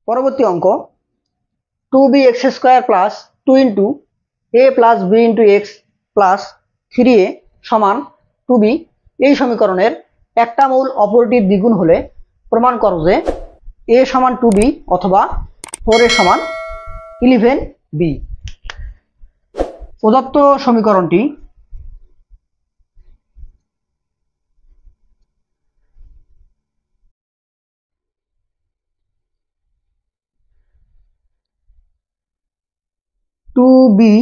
পরবর্তী অঙ্ক 2bx² plus 2 into a plus b into x plus 3a সমান 2b এই সমীকরণের একটা মূল অপরটির দ্বিগুণ হলে প্রমাণ করো যে a সমান 2b অথবা 4a সমান 11b। প্রদত্ত সমীকরণটি two b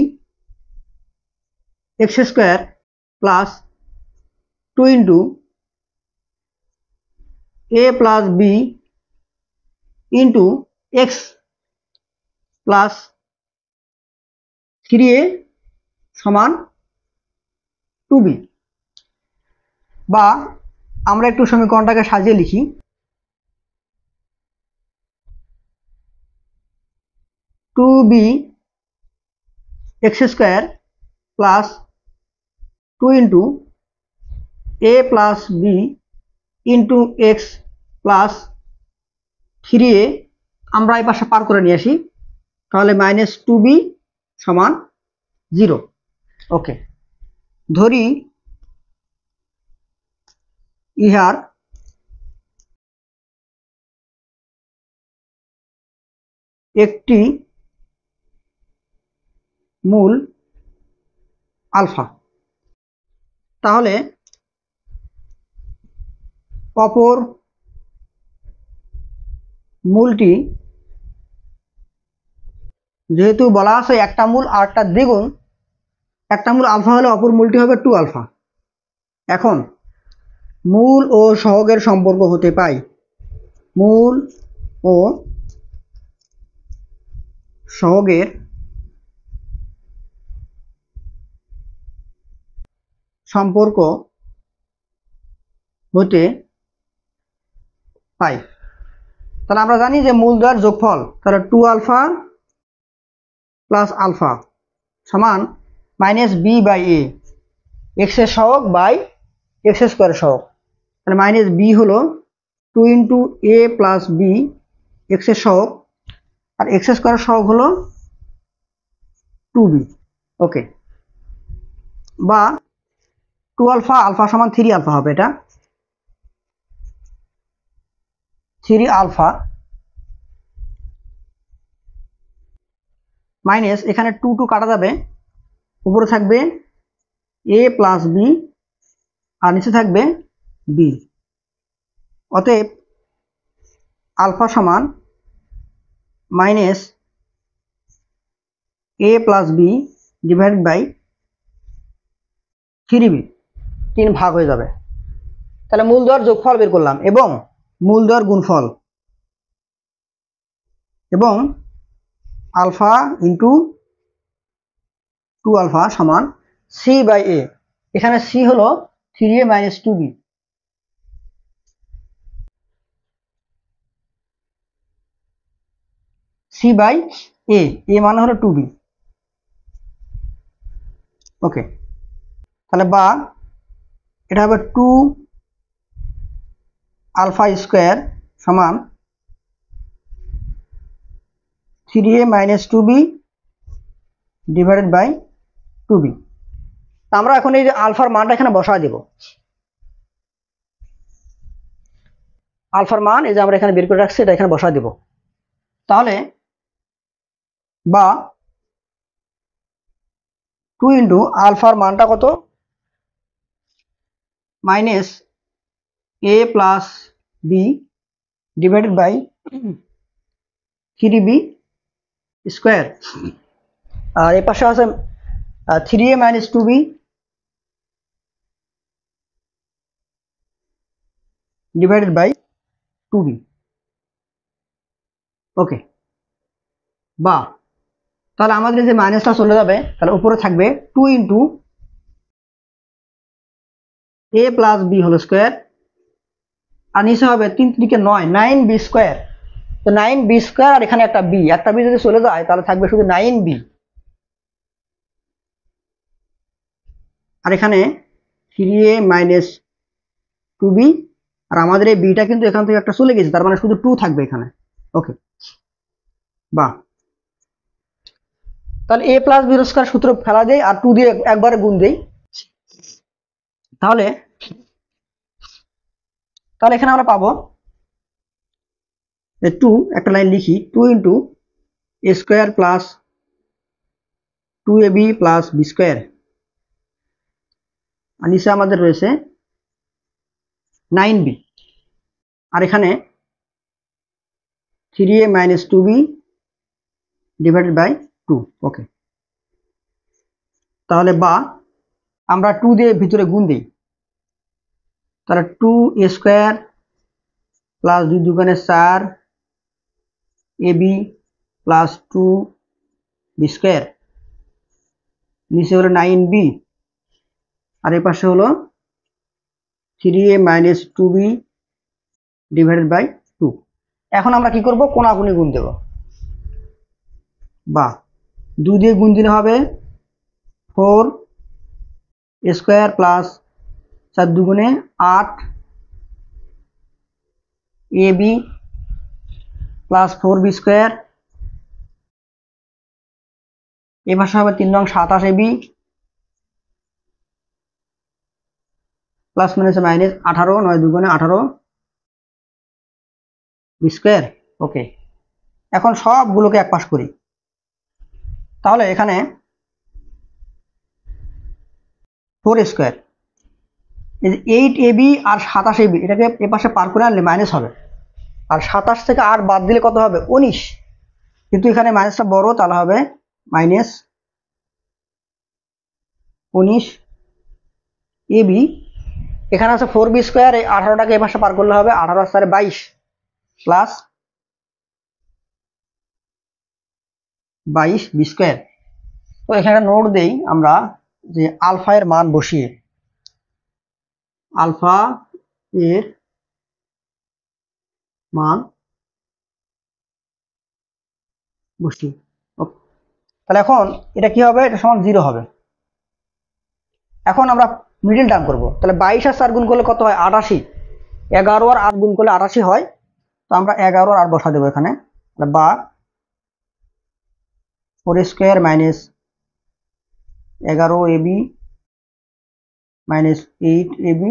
x square plus 2 into a plus b into x plus 3a সমান 2b। বা আমরা একটু সমীকরণটাকে সাজিয়ে লিখি, 2b x square plus 2 into a plus b into x plus 3a আমরা এই পাশে পার করে নিয়ে আসি, তাহলে মাইনাস 2b সমান 0। ওকে, ধরি ইহার একটি মূল আলফা, তাহলে অপর মূলটি যেহেতু বলা আছে একটা মূল আরটা দ্বিগুণ, একটা মূল আলফা হলে অপর মূলটি হবে 2 আলফা। এখন মূল ও সহগের সম্পর্ক হতে পাই মূল ও সহগের সম্পর্ক হতে পাই। তাহলে আমরা জানি যে মূল দ্বয়ের যোগফল, তাহলে 2 আলফা প্লাস আলফা সমান minus b by a, x এর সহগ বাই এক্স স্কোয়ারের সহগ। তাহলে মাইনাস বি হলো 2 ইন্টু এ প্লাস বি এক্স এর সহগ, আর এক্স স্কোয়ারের সহগ হলো 2b। ওকে, বা 2 আলফা আলফা সমান 3 আলফা হবে, এটা 3 আলফা মাইনাস এখানে 2 2 কাটা যাবে, উপরে থাকবে a প্লাস বি আর নিচে থাকবে b। অতএব আলফা সমান minus a plus B divided by 3b, 3 ভাগ হয়ে যাবে। তাহলে মূল দ্বয়ের যোগফল বের করলাম এবং মূল দ্বয়ের গুণফল, এবং আলফা ইন্টু 2 আলফা সমান সি বাই এ। এখানে সি হলো 3a minus 2b, C by A, A মানে হলো 2b। ওকে, তাহলে বা এটা হবে 2 আলফা স্কোয়ার সমান 3a minus 2b divided by 2b। আমরা এখন এই যে আলফার মানটা এখানে বসা দেব, আলফার মান এই যে আমরা এখানে বের করে রাখছি, এটা এখানে বসা দেব। তাহলে বা 2 ইন্টু আলফার মানটা কত, minus A plus B divided by 3b square, আর এর পাশে আছে 3a minus 2b divided by 2b। ওকে, বা তাহলে আমাদের যে মাইনাসটা চলে যাবে, তাহলে উপরে থাকবে 2 ইন্টু এ প্লাস বি হোল স্কোয়ার, আর নিচে হবে 3 3 9, 9b স্কোয়ার। তো 9b স্কোয়ার আর এখানে একটা বি যদি চলে যায় তাহলে থাকবে শুধু 9b, আর এখানে 3a মাইনাস 2b, আর আমাদের এই বিটা কিন্তু এখান থেকে একটা চলে গেছে, তার মানে শুধু 2 থাকবে এখানে। ওকে, বা তাহলে a প্লাস b স্কয়ার সূত্র ফেলা দেই আর 2 দিয়ে একবারে গুণ দেই। তাহলে এখানে আমরা পাবো যে 2, একটা লাইন লিখি, 2 into a square plus 2ab plus b square, আর নিচে আমাদের রয়েছে 9b, আর এখানে 3a minus 2b divided by 2। ওকে, তাহলে বা আমরা 2 দিয়ে ভিতরে গুণ দিই, তাহলে 2a স্কয়ার প্লাস 2 দুগুণে 4 ab প্লাস 2b স্কয়ার, নিচে হলো 9b, আর এই পাশে হলো 3a minus 2b divided by 2। এখন আমরা কি করব, কোণাকুণি গুণ দেব, বা 2 দিয়ে গুণ দিলে হবে 4 স্কয়ার প্লাস 4 দুগুণে 8 ab প্লাস 4b স্কয়ার, এই পাশে হবে 3 নং 27 ab প্লাস মাইনাস মাইনাস 18 9 দুগুণে 18 বি স্কয়ার। ওকে, এখন সবগুলোকে এক পাশ করি, তাহলে এখানে 4 স্কয়ার, এই যে 8ab আর 27ab এটাকে এ পাশে পার করে আনলে মাইনাস হবে, আর 27 থেকে 8 বাদ দিলে কত হবে 19, কিন্তু এখানে মাইনাসটা বড়, তাহলে হবে মাইনাস 19ab। এখানে আছে 4b স্কয়ার, এই 18টাকে এ পাশে পার করলে হবে 18 আর 4 22 প্লাস 22b স্কয়ার। তো এখানে নোট দেই আমরা যে আলফা এর মান বসিয়ে, আলফা এর মান বসিয়ে, তাহলে এখন এটা কি হবে, এটা সমান 0 হবে। এখন আমরা মিডল টার্ম করব, তাহলে 22 আর 4 গুণ করলে কত হয় 88, 11 আর 8 গুণ করলে 88 হয়, তো আমরা 11 আর 8 বসা দেবো এখানে, বা 4 square minus 11ab minus 8ab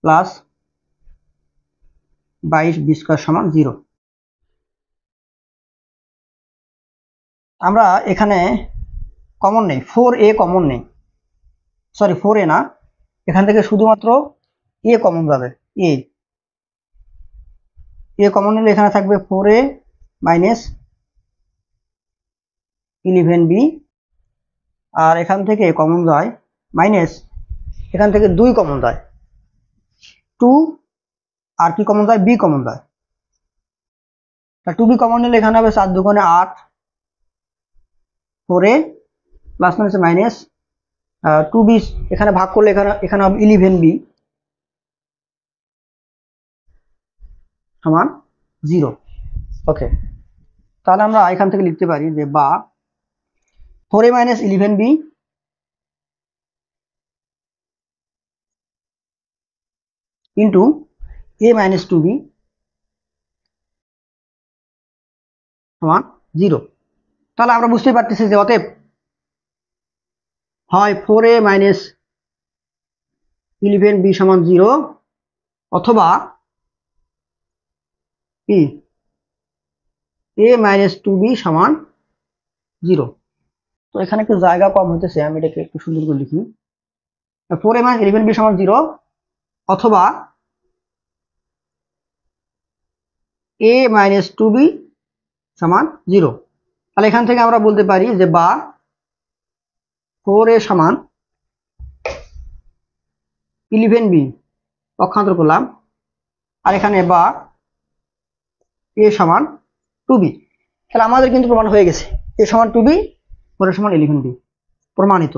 plus 22b square সমান 0। আমরা এখানে কমন নেই, 4a কমন নেই, সরি 4a না, এখান থেকে শুধুমাত্র a কমন যাবে, a কমন নিলে এখানে থাকবে 4a মাইনাস 11b, আর এখান থেকে কমন যায় মাইনাস, এখান থেকে 2 কমন যায় 2, আর কি কমন যায় b কমন যায়, তা 2b কমন নিলে এখানে হবে 4 দুগুণে 8 4a প্লাস মাইনাস 2b, এখানে ভাগ করলে এখানে হবে 11b সমান 0। ওকে, তাহলে আমরা এখান থেকে লিখতে পারি যে বা 4a minus 11b into a minus 2b সমান 0। তাহলে আমরা বুঝতে পারতেছি যে অতএব হয় 4a মাইনাস 11b সমান 0, অথবা কি a মাইনাস 2b সমান 0। তো এখানে একটু জায়গা কম হতেছে, আমি এটাকে একটু সুন্দর করে লিখি, 4a মাইনাস 11b সমান 0, অথবা a মাইনাস 2b সমান 0। তাহলে এখান থেকে আমরা বলতে পারি যে বা 4a সমান 11b পক্ষান্তর করলাম, আর এখানে বা a সমান 2b। তাহলে আমাদের কিন্তু প্রমাণ হয়ে গেছে, a সমান 2b, 4a সমান 11b, প্রমাণিত।